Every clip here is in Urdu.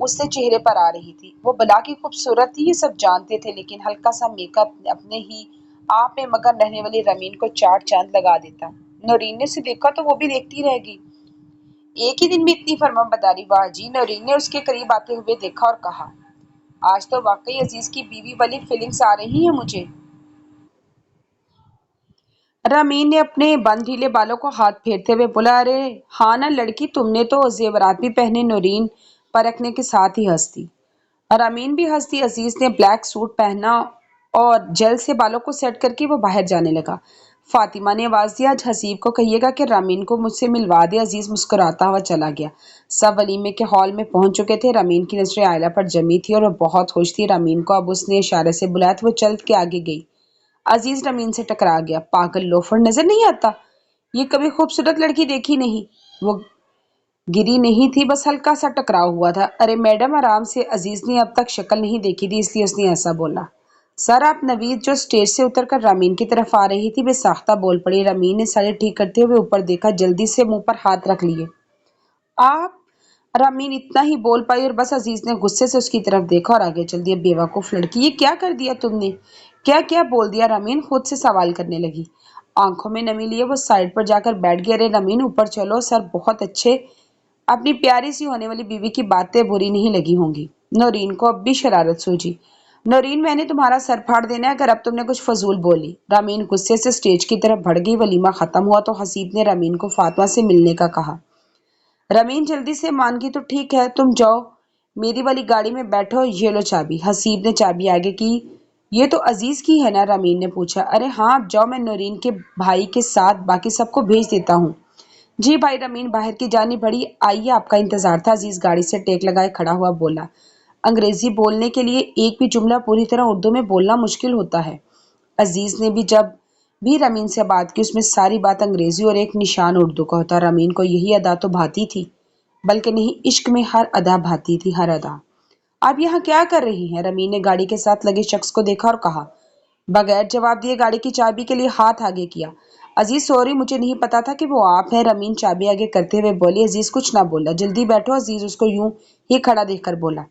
اس سے چہرے پر آ رہی تھی۔ وہ بلا کی خوبصورت تھی، یہ سب جانتے تھے، لیکن ہلکا سا میک اپ اپنے ہی آپ میں مگن رہنے والی رمین کو چار چاند لگا دیتا۔ نورین نے اسے دیکھا تو وہ بھی دیکھتی رہ گئی۔ ایک ہی دن میں اتنی فرمانبرداری، واہ جی! نورین نے اس کے قریب آتے ہوئے دیکھا اور کہا، آج تو واقعی عزیز کی بیوی والی فیلنگز آ رہی ہیں مجھے۔ رامین نے اپنے بند ڈھیلے بالوں کو ہاتھ پھیرتے ہوئے بولا، ارے ہاں نا لڑکی، تم نے تو زیورات بھی پہنے۔ نورین پرکھنے کے ساتھ ہی ہنس دی۔ رامین بھی ہنس دی۔ عزیز نے بلیک سوٹ پہنا اور جیل سے بالوں کو سیٹ کر کے وہ باہر جانے لگا۔ فاطمہ نے آواز دی، آج حسیب کو کہیے گا کہ رامین کو مجھ سے ملوا دے۔ عزیز مسکراتا ہوا چلا گیا۔ سب ولیمے کے ہال میں پہنچ چکے تھے۔ رامین کی نظریں آئلہ پر جمی تھی اور وہ بہت خوش تھی۔ رامین کو اب اس نے اشارے سے بلایا تو وہ چل کے آگے گئی۔ عزیز رامین سے ٹکرا گیا۔ پاگل لوفر، نظر نہیں آتا؟ یہ کبھی خوبصورت لڑکی دیکھی نہیں۔ وہ گری نہیں تھی، بس ہلکا سا ٹکراؤ ہوا تھا۔ ارے میڈم آرام سے، عزیز نے اب تک شکل نہیں دیکھی تھی، اس لیے اس نے ایسا بولا۔ سر آپ نوید جو اسٹیج سے اتر کر رامین کی طرف آ رہی تھی بے ساختہ بول پڑی۔ رامین نے ساڑی ٹھیک کرتے ہوئے اوپر دیکھا، جلدی سے منہ پر ہاتھ رکھ لیے۔ آپ؟ رامین اتنا ہی بول پائی اور بس عزیز نے غصے سے اس کی طرف دیکھا اور آگے چل دیا۔ بیوقوف لڑکی، یہ کیا کر دیا تم نے؟ کیا کیا بول دیا؟ رامین خود سے سوال کرنے لگی۔ آنکھوں میں نمی لیے وہ سائڈ پر جا کر بیٹھ گیا۔ ارے رامین اوپر چلو، سر بہت اچھے، اپنی پیاری سی ہونے والی بیوی کی باتیں بری نہیں لگی ہوں گی۔ نورین کو اب بھی شرارت سوجی۔ نورین میں نے تمہارا سر پھاڑ دینا ہے اگر اب تم نے کچھ فضول بولی۔ رامین غصے سے اسٹیج کی طرف بڑھ گئی۔ ولیمہ ختم ہوا تو حسیب نے رامین کو فاطمہ سے ملنے کا کہا۔ رامین جلدی سے مان گئی تو ٹھیک ہے، تم جاؤ میری والی گاڑی میں بیٹھو، یہ لو چابی۔ حسیب نے چابی آگے کی۔ یہ تو عزیز کی ہے نا؟ رامین نے پوچھا۔ ارے ہاں اب جاؤ، میں نورین کے بھائی کے ساتھ باقی سب کو بھیج دیتا ہوں۔ جی بھائی۔ رامین باہر کی جانب بڑھی۔ آئیے، آپ کا انتظار تھا۔ عزیز گاڑی سے ٹیک لگائے کھڑا ہوا بولا۔ انگریزی بولنے کے لیے ایک بھی جملہ پوری طرح اردو میں بولنا مشکل ہوتا ہے۔ عزیز نے بھی جب بھی رامین سے بات کی اس میں ساری بات انگریزی اور ایک نشان اردو کا ہوتا۔ رامین کو یہی ادا تو بھاتی تھی، بلکہ نہیں، عشق میں ہر ادا بھاتی تھی، ہر ادا۔ آپ یہاں کیا کر رہی ہیں؟ رامین نے گاڑی کے ساتھ لگے شخص کو دیکھا اور کہا۔ بغیر جواب دیے گاڑی کی چابی کے لیے ہاتھ آگے کیا۔ عزیز سوری، مجھے نہیں پتا تھا کہ وہ آپ ہیں۔ رامین چابی آگے کرتے ہوئے بولی۔ عزیز کچھ نہ بولا۔ جلدی بیٹھو۔ عزیز اس کو یوں ہی کھڑا دیکھ کر بولا۔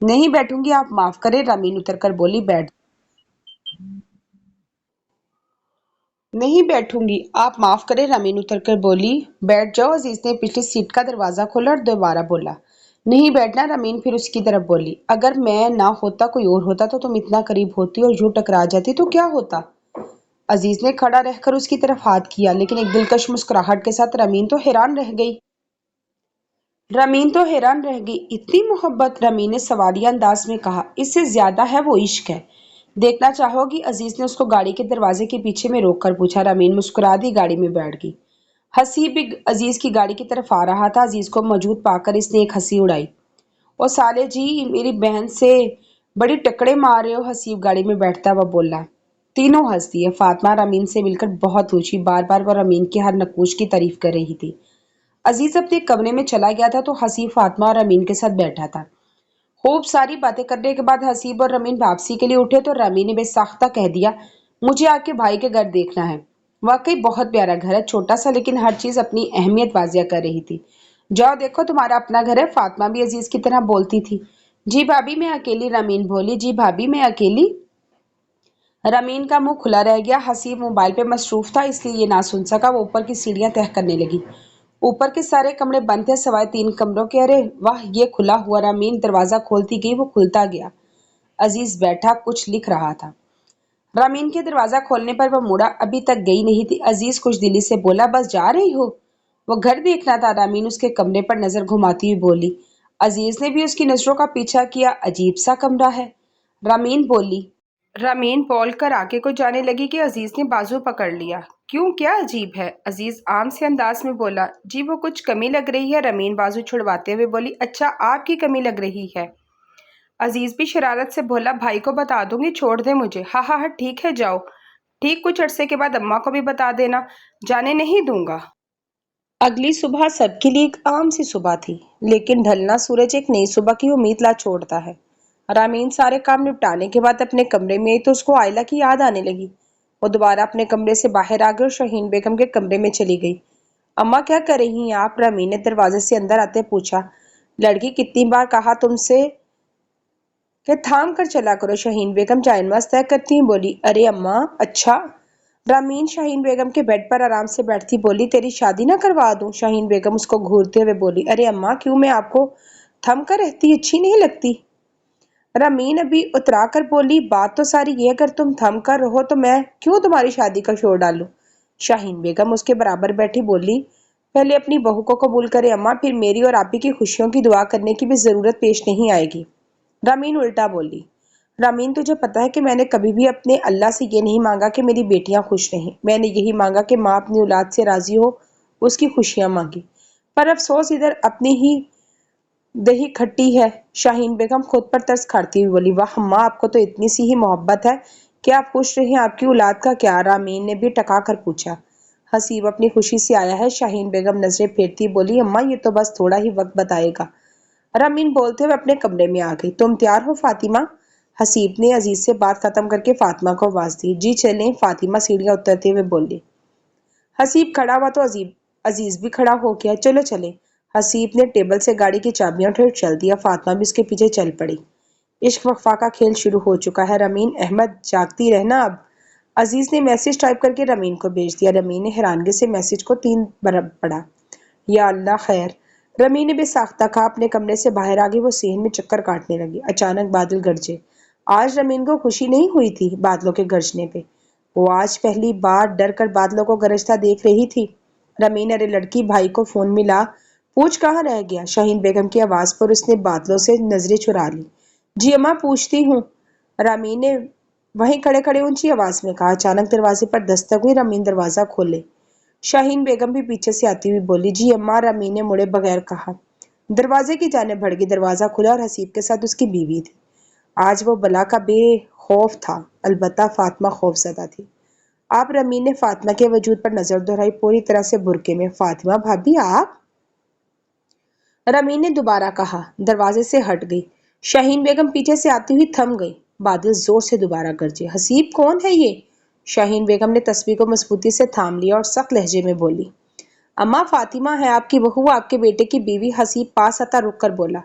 نہیں بیٹھوں گی، آپ معاف کریں۔ رامین اتر کر بولی۔ بیٹھ نہیں بیٹھوں گی، آپ معاف کریں۔ رامین اتر کر بولی۔ بیٹھ جاؤ۔ عزیز نے پچھلی سیٹ کا دروازہ کھولا اور دوبارہ بولا۔ نہیں بیٹھنا۔ رامین پھر اس کی طرف بولی۔ اگر میں نہ ہوتا، کوئی اور ہوتا تو تم اتنا قریب ہوتی اور یوں ٹکرا جاتی تو کیا ہوتا؟ عزیز نے کھڑا رہ کر اس کی طرف ہاتھ کیا، لیکن ایک دلکش مسکراہٹ کے ساتھ رامین تو حیران رہ گئی۔ اتنی محبت؟ رامین نے سوالیہ انداز میں کہا۔ اس سے زیادہ ہے، وہ عشق ہے۔ دیکھنا چاہو گی؟ عزیز نے اس کو گاڑی کے دروازے کے پیچھے میں روک کر پوچھا۔ رامین مسکرا دی، گاڑی میں بیٹھ گئی۔ حسیب بھی عزیز کی گاڑی کی طرف آ رہا تھا۔ عزیز کو موجود پا کر اس نے ایک ہنسی اڑائی۔ او سالے جی، میری بہن سے بڑی ٹکڑے مار رہے ہو، حسیب گاڑی میں بیٹھتا ہوا بولا۔ تینوں ہنس دیے۔ فاطمہ رامین سے مل کر بہت اونچی، بار بار وہ رامین کی ہر نقوش کی تعریف کر رہی تھی۔ عزیز اپنے کمرے میں چلا گیا تھا تو حسیب فاطمہ اور رامین کے ساتھ بیٹھا تھا۔ خوب ساری باتیں کرنے کے بعد حسیب اور رامین واپسی کے لیے اٹھے تو رامین نے بے ساختہ کہہ دیا، مجھے آپ کے بھائی کے گھر دیکھنا ہے۔ واقعی بہت پیارا گھر ہے، چھوٹا سا، لیکن ہر چیز اپنی اہمیت واضح کر رہی تھی۔ جاؤ دیکھو، تمہارا اپنا گھر ہے۔ فاطمہ بھی عزیز کی طرح بولتی تھی۔ جی بھابی میں اکیلی، رامین بولی۔ جی بھابی میں اکیلی؟ رامین کا منہ کھلا رہ گیا۔ حسیب موبائل پہ مصروف تھا، اس لیے یہ نہ سن سکا۔ وہ اوپر کی سیڑھیاں طے کرنے لگی۔ اوپر کے سارے کمرے بند تھے سوائے 3 کمروں کے۔ ارے واہ، یہ کھلا ہوا! رامین دروازہ کھولتی گئی، وہ کھلتا گیا۔ عزیز بیٹھا کچھ لکھ رہا تھا۔ رامین کے دروازہ کھولنے پر وہ مڑا، ابھی تک گئی نہیں تھی۔ عزیز خوش دلی سے بولا، بس جا رہی ہو؟ وہ گھر دیکھنا تھا۔ رامین اس کے کمرے پر نظر گھماتی ہوئی بولی۔ عزیز نے بھی اس کی نظروں کا پیچھا کیا۔ عجیب سا کمرہ ہے، رامین بولی۔ رامین بول کر آگے کو جانے لگی کہ عزیز نے بازو پکڑ لیا۔ کیوں، کیا عجیب ہے؟ عزیز عام سے انداز میں بولا۔ جی وہ کچھ کمی لگ رہی ہے۔ رامین بازو چھڑواتے ہوئے بولی۔ اچھا، آپ کی کمی لگ رہی ہے؟ عزیز بھی شرارت سے بولا۔ بھائی کو بتا دوں گی، چھوڑ دے مجھے۔ ہاں ہاں ہاں ٹھیک ہے، جاؤ۔ ٹھیک کچھ عرصے کے بعد اماں کو بھی بتا دینا۔ جانے نہیں دوں گا۔ اگلی صبح سب کے لیے ایک عام سی صبح تھی، لیکن ڈھلنا سورج ایک نئی صبح کی امید لا چھوڑتا ہے۔ رامین سارے کام نپٹانے کے بعد اپنے کمرے میں آئی تو اس کو آئلہ کی یاد آنے لگی۔ وہ دوبارہ اپنے کمرے سے باہر آ گئی اور شاہین بیگم کے کمرے میں چلی گئی۔ اماں کیا کر رہی ہیں آپ؟ رامین نے دروازے سے اندر آتے پوچھا۔ لڑکی کتنی بار کہا تم سے کہ تھام کر چلا کرو؟ شاہین بیگم جائنماز طے کرتی ہیں بولی۔ ارے اماں اچھا۔ رامین شاہین بیگم کے بیڈ پر آرام سے بیٹھتی بولی، تیری شادی نہ کروا دوں؟ شاہین بیگم اس کو گھورتے ہوئے بولی، ارے اماں کیوں، میں آپ کو تھم کر رہتی اچھی نہیں لگتی؟ رامین ابھی اترا کر بولی، بات تو ساری یہ، اگر تم تھم کر رہو تو میں کیوں تمہاری شادی کا شور ڈالوں؟ شاہین بیگم اس کے برابر بیٹھی بولی، پہلے اپنی بہو کو قبول کرے اماں، پھر میری اور آپی کی خوشیوں کی دعا کرنے کی بھی ضرورت پیش نہیں آئے گی۔ رامین الٹا بولی، رامین تجھے پتا ہے کہ میں نے کبھی بھی اپنے اللہ سے یہ نہیں مانگا کہ میری بیٹیاں خوش رہیں، میں نے یہی مانگا کہ ماں اپنی اولاد سے راضی ہو، اس کی خوشیاں مانگی، پر افسوس ادھر اپنی ہی دہی کھٹی ہے۔ شاہین بیگم خود پر ترس کھاتی ہوئی بولی، واہ ماں، آپ کو تو اتنی سی ہی محبت ہے کہ آپ خوش رہیں، آپ کی اولاد کا کیا؟ رامین نے بھی ٹکا کر پوچھا۔ حسیب اپنی خوشی سے آیا ہے؟ شاہین بیگم نظریں پھیرتی بولی، اماں یہ تو بس تھوڑا ہی وقت بتائے گا۔ رامین بولتے ہوئے اپنے کمرے میں آ گئی۔ تم تیار ہو فاطمہ؟ حسیب نے عزیز سے بات ختم کر کے فاطمہ کو آواز دی۔ جی چلیں، فاطمہ سیڑھیاں اترتے ہوئے بولی۔ حسیب کھڑا ہوا تو عزیز بھی کھڑا ہو گیا۔ چلو چلیں۔ حسیب نے ٹیبل سے گاڑی کی چابیاں اٹھائی اور چل دیا۔ فاطمہ بھی اس کے پیچھے چل پڑی۔ عشق وفا کا کھیل شروع ہو چکا ہے۔ رامین احمد جاگتی رہنا اب۔ عزیز نے میسج ٹائپ کر کے رامین کو بھیج دیا۔ رامین نے حیرانگی سے میسج کو 3 بار پڑھا۔ یا اللہ خیر۔ رامین نے بے ساختہ کہا۔ اپنے کمرے سے باہر آ گئی، وہ صحن میں چکر کاٹنے لگی۔ اچانک بادل گرجے۔ آج رامین کو خوشی نہیں ہوئی تھی بادلوں کے گرجنے پہ، وہ آج پہلی بار ڈر کر بادلوں کو گرجتا دیکھ رہی تھی۔ رامین، ارے لڑکی، بھائی کو فون ملا، پوچھ کہاں رہ گیا؟ شاہین بیگم کی آواز پر اس نے بادلوں سے نظریں چرا لی۔ جی اماں پوچھتی ہوں، رامین نے وہیں کھڑے کھڑے اونچی آواز میں کہا۔ اچانک دروازے پر دستک ہوئی۔ رامین دروازہ کھولے۔ شاہین بیگم بھی پیچھے سے آتی ہوئی بولی، جی اماں۔ رامین نے مڑے بغیر کہا۔ دروازے کی جانب بڑھ گئی۔ دروازہ کھلا اور حسیب کے ساتھ اس کی بیوی تھی۔ آج وہ بلا کا بے خوف تھا، البتہ فاطمہ خوف زدہ تھی۔ آپ؟ رامین نے فاطمہ کے وجود پر نظر دہرائی، پوری طرح سے برقعے میں۔ فاطمہ بھابی آپ؟ رامین نے دوبارہ کہا۔ دروازے سے ہٹ گئی۔ شاہین بیگم پیچھے سے آتی ہوئی تھم گئی۔ بادل زور سے دوبارہ گرجے۔ حسیب کون ہے یہ؟ شاہین بیگم نے تسبیح کو مضبوطی سے تھام لیا اور سخت لہجے میں بولی، اماں فاطمہ ہے، آپ کی بہو، آپ کے بیٹے کی بیوی۔ حسیب پاس آتا رک کر بولا۔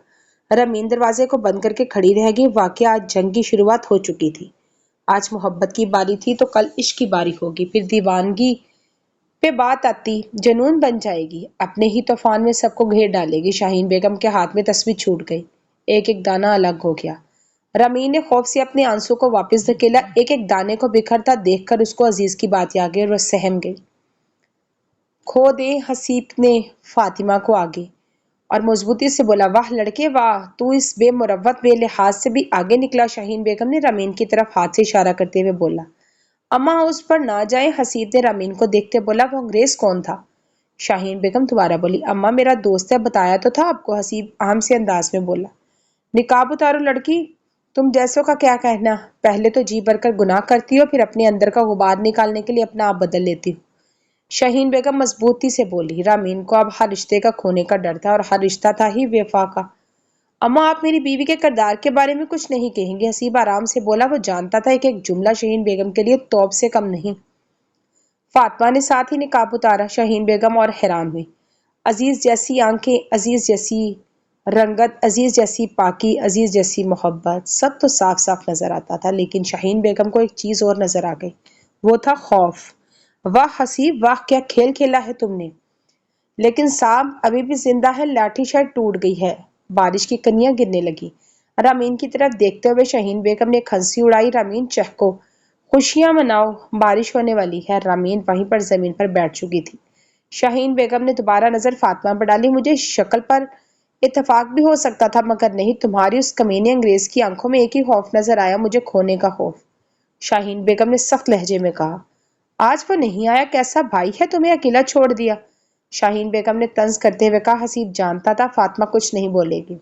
رامین دروازے کو بند کر کے کھڑی رہ گئی۔ واقعہ آج جنگ کی شروعات ہو چکی تھی۔ آج محبت کی باری تھی تو کل عشق کی باری ہوگی، پھر دیوانگی پہ بات آتی جنون بن جائے گی، اپنے ہی طوفان میں سب کو گھیر ڈالے گی۔ شاہین بیگم کے ہاتھ میں تسبیح چھوٹ گئی، ایک ایک دانہ الگ ہو گیا۔ رامین نے خوف سے اپنے آنسو کو واپس دھکیلا۔ ایک ایک دانے کو بکھرتا دیکھ کر اس کو عزیز کی بات یاد آ گئی اور وہ سہم گئی۔ کھو دے، حسیب نے فاطمہ کو آگے اور مضبوطی سے بولا، واہ لڑکے واہ، تو اس بے مروت بے لحاظ سے بھی آگے نکلا۔ شاہین بیگم نے رامین کی طرف ہاتھ سے اشارہ کرتے ہوئے بولا، اماں اس پر نہ جائیں۔ حسیب نے رامین کو دیکھتے بولا، وہ انگریز کون تھا؟ شاہین بیگم دوبارہ بولی، اماں میرا دوست ہے، بتایا تو تھا آپ کو۔ حسیب اہم سے انداز میں بولا، نقاب اتارو لڑکی، تم جیسوں کا کیا کہنا، پہلے تو جی بھر کر گناہ کرتی ہو، پھر اپنے اندر کا غبار نکالنے کے لیے اپنا آپ بدل لیتی ہو۔ شاہین بیگم مضبوطی سے بولی۔ رامین کو اب ہر رشتے کا کھونے کا ڈر تھا، اور ہر رشتہ تھا ہی وفا کا۔ اماں آپ میری بیوی کے کردار کے بارے میں کچھ نہیں کہیں گے؟ حسیب آرام سے بولا۔ وہ جانتا تھا کہ ایک جملہ شاہین بیگم کے لیے توپ سے کم نہیں۔ فاطمہ نے ساتھ ہی نقاب اتارا۔ شاہین بیگم اور حیران ہوئی۔ عزیز جیسی آنکھیں، عزیز جیسی رنگت، عزیز جیسی پاکی، عزیز جیسی محبت، سب تو صاف صاف نظر آتا تھا، لیکن شاہین بیگم کو ایک چیز اور نظر آ گئی، وہ تھا خوف۔ واہ حسیب واہ، کیا کھیل کھیلا ہے تم نے! لیکن صاحب ابھی بھی زندہ ہے، لاٹھی شاید ٹوٹ گئی ہے۔ بارش کی کنیاں گرنے لگی۔ رامین کی طرف دیکھتے ہوئے شاہین بیگم نے ایک ہنسی اڑائی۔ رامین چہکو، خوشیاں مناؤ، بارش ہونے والی ہے۔ رامین وہیں پر زمین پر بیٹھ چکی تھی۔ شاہین بیگم نے دوبارہ نظر فاطمہ پر ڈالی۔ مجھے شکل پر اتفاق بھی ہو سکتا تھا، مگر نہیں، تمہاری اس کمینے انگریز کی آنکھوں میں ایک ہی خوف نظر آیا، مجھے کھونے کا خوف۔ شاہین بیگم نے سخت لہجے میں کہا، آج وہ نہیں آیا، کیسا بھائی ہے، تمہیں اکیلا چھوڑ دیا؟ شاہین بیگم نے طنز کرتے ہوئے کہا۔ حسیب جانتا تھا فاطمہ کچھ نہیں بولے گی،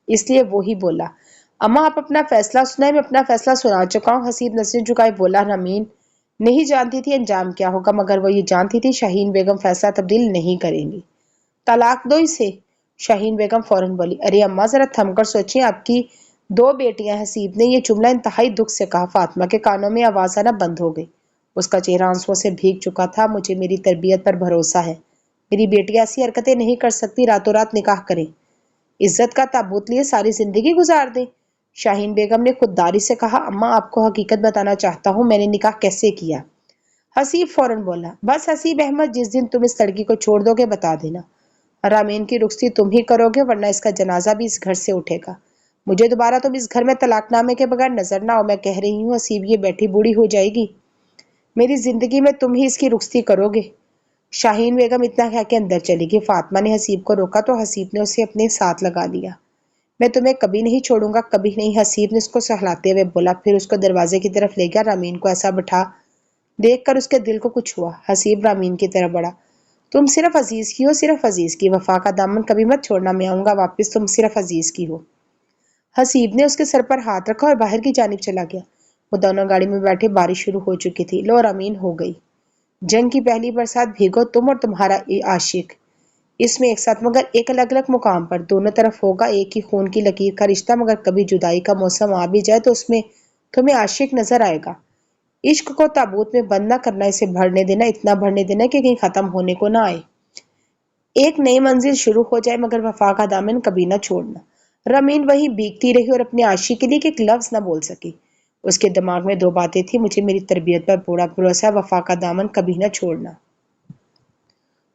اس لیے وہی بولا، اماں آپ اپنا فیصلہ سنائیں، میں اپنا فیصلہ سنا چکا ہوں۔ حسیب نظریں جھکائے بولا، رامین نہیں جانتی تھی انجام کیا ہوگا، مگر وہ یہ جانتی تھی شاہین بیگم فیصلہ تبدیل نہیں کریں گی۔ طلاق دو اسے، شاہین بیگم فوراً بولی۔ ارے اماں ذرا تھم کر سوچیں، آپ کی 2 بیٹیاں۔ حسیب نے یہ جملہ انتہائی دکھ سے کہا۔ فاطمہ کے کانوں میں آواز آنا بند ہو گئی، اس کا چہرہ آنسوؤں سے بھیگ چکا تھا۔ مجھے میری تربیت پر بھروسہ ہے، میری بیٹی ایسی حرکتیں نہیں کر سکتی، راتوں رات نکاح کریں، عزت کا تابوت لیے ساری زندگی گزار دیں؟ شاہین بیگم نے خودداری سے کہا، اماں آپ کو حقیقت بتانا چاہتا ہوں، میں نے نکاح کیسے کیا۔ حسیب فوراً بولا، بس حسیب احمد، جس دن تم اس لڑکی کو چھوڑ دو گے بتا دینا، رامین کی رخصتی تم ہی کرو گے ورنہ اس کا جنازہ بھی اس گھر سے اٹھے گا۔ مجھے دوبارہ تم اس گھر میں طلاق نامے کے بغیر نظر نہ آؤ، میں کہہ رہی ہوں حسیب یہ بیٹھی بوڑھی ہو جائے گی، میری زندگی میں تم ہی اس کی رخصتی کرو گے۔ شاہین بیگم اتنا کہہ کے اندر چلی گئی۔ فاطمہ نے حسیب کو روکا تو حسیب نے اسے اپنے ساتھ لگا لیا۔ میں تمہیں کبھی نہیں چھوڑوں گا، کبھی نہیں، حسیب نے اس کو سہلاتے ہوئے بولا، پھر اس کو دروازے کی طرف لے گیا۔ رامین کو ایسا بٹھا دیکھ کر اس کے دل کو کچھ ہوا۔ حسیب رامین کی طرف بڑھا، تم صرف عزیز کی ہو، صرف عزیز کی، وفا کا دامن کبھی مت چھوڑنا، میں آؤں گا واپس، تم صرف عزیز کی ہو۔ حسیب نے اس کے سر پر ہاتھ رکھا اور باہر کی جانب چلا گیا۔ وہ دونوں گاڑی میں بیٹھے، بارش شروع ہو چکی تھی۔ لو رامین، ہو گئی جنگ کی پہلی برسات، بھیگو تم اور تمہارا عاشق، اس میں ایک ساتھ مگر ایک الگ الگ مقام پر، دونوں طرف ہوگا ایک ہی خون کی لکیر کا رشتہ، مگر کبھی جدائی کا موسم آ بھی جائے تو اس میں تمہیں عاشق نظر آئے گا۔ عشق کو تابوت میں بند نہ کرنا، اسے بھرنے دینا، اتنا بھرنے دینا کہ کہیں ختم ہونے کو نہ آئے، ایک نئی منزل شروع ہو جائے، مگر وفا کا دامن کبھی نہ چھوڑنا۔ رمین وہیں بھیگتی رہی اور اپنے عاشق کے لیے ایک لفظ نہ بول سکی۔ اس کے دماغ میں دو باتیں تھیں، مجھے میری تربیت پر پورا بھروسہ ہے، وفا کا دامن کبھی نہ چھوڑنا۔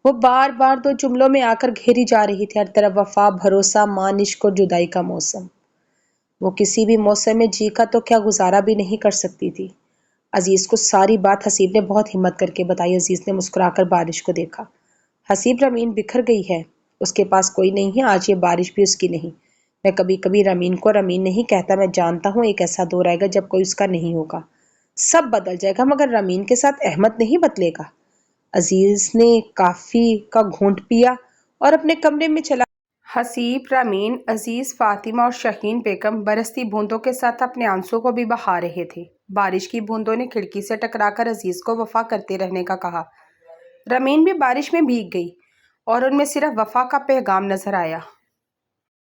وہ بار بار دو جملوں میں آ کر گھیری جا رہی تھی، ہر طرف وفا، بھروسہ، مان، عشق اور جدائی کا موسم۔ وہ کسی بھی موسم میں جی کا تو کیا گزارا بھی نہیں کر سکتی تھی۔ عزیز کو ساری بات حسیب نے بہت ہمت کر کے بتائی۔ عزیز نے مسکرا کر بارش کو دیکھا۔ حسیب، رمین بکھر گئی ہے، اس کے پاس کوئی نہیں ہے، آج یہ بارش بھی اس کی نہیں۔ میں کبھی کبھی رمین کو رمین نہیں کہتا، میں جانتا ہوں ایک ایسا دور آئے گا جب کوئی اس کا نہیں ہوگا، سب بدل جائے گا، مگر رمین کے ساتھ احمد نہیں بدلے گا۔ عزیز نے کافی کا گھونٹ پیا اور اپنے کمرے میں چلا۔ حسیب، رامین، عزیز، فاطمہ اور شاہین بیگم برستی بوندوں کے ساتھ اپنے آنسوں کو بھی بہا رہے تھے۔ بارش کی بوندوں نے کھڑکی سے ٹکرا کر عزیز کو وفا کرتے رہنے کا کہا۔ رمین بھی بارش میں بھیگ گئی اور ان میں صرف وفا کا پیغام نظر آیا۔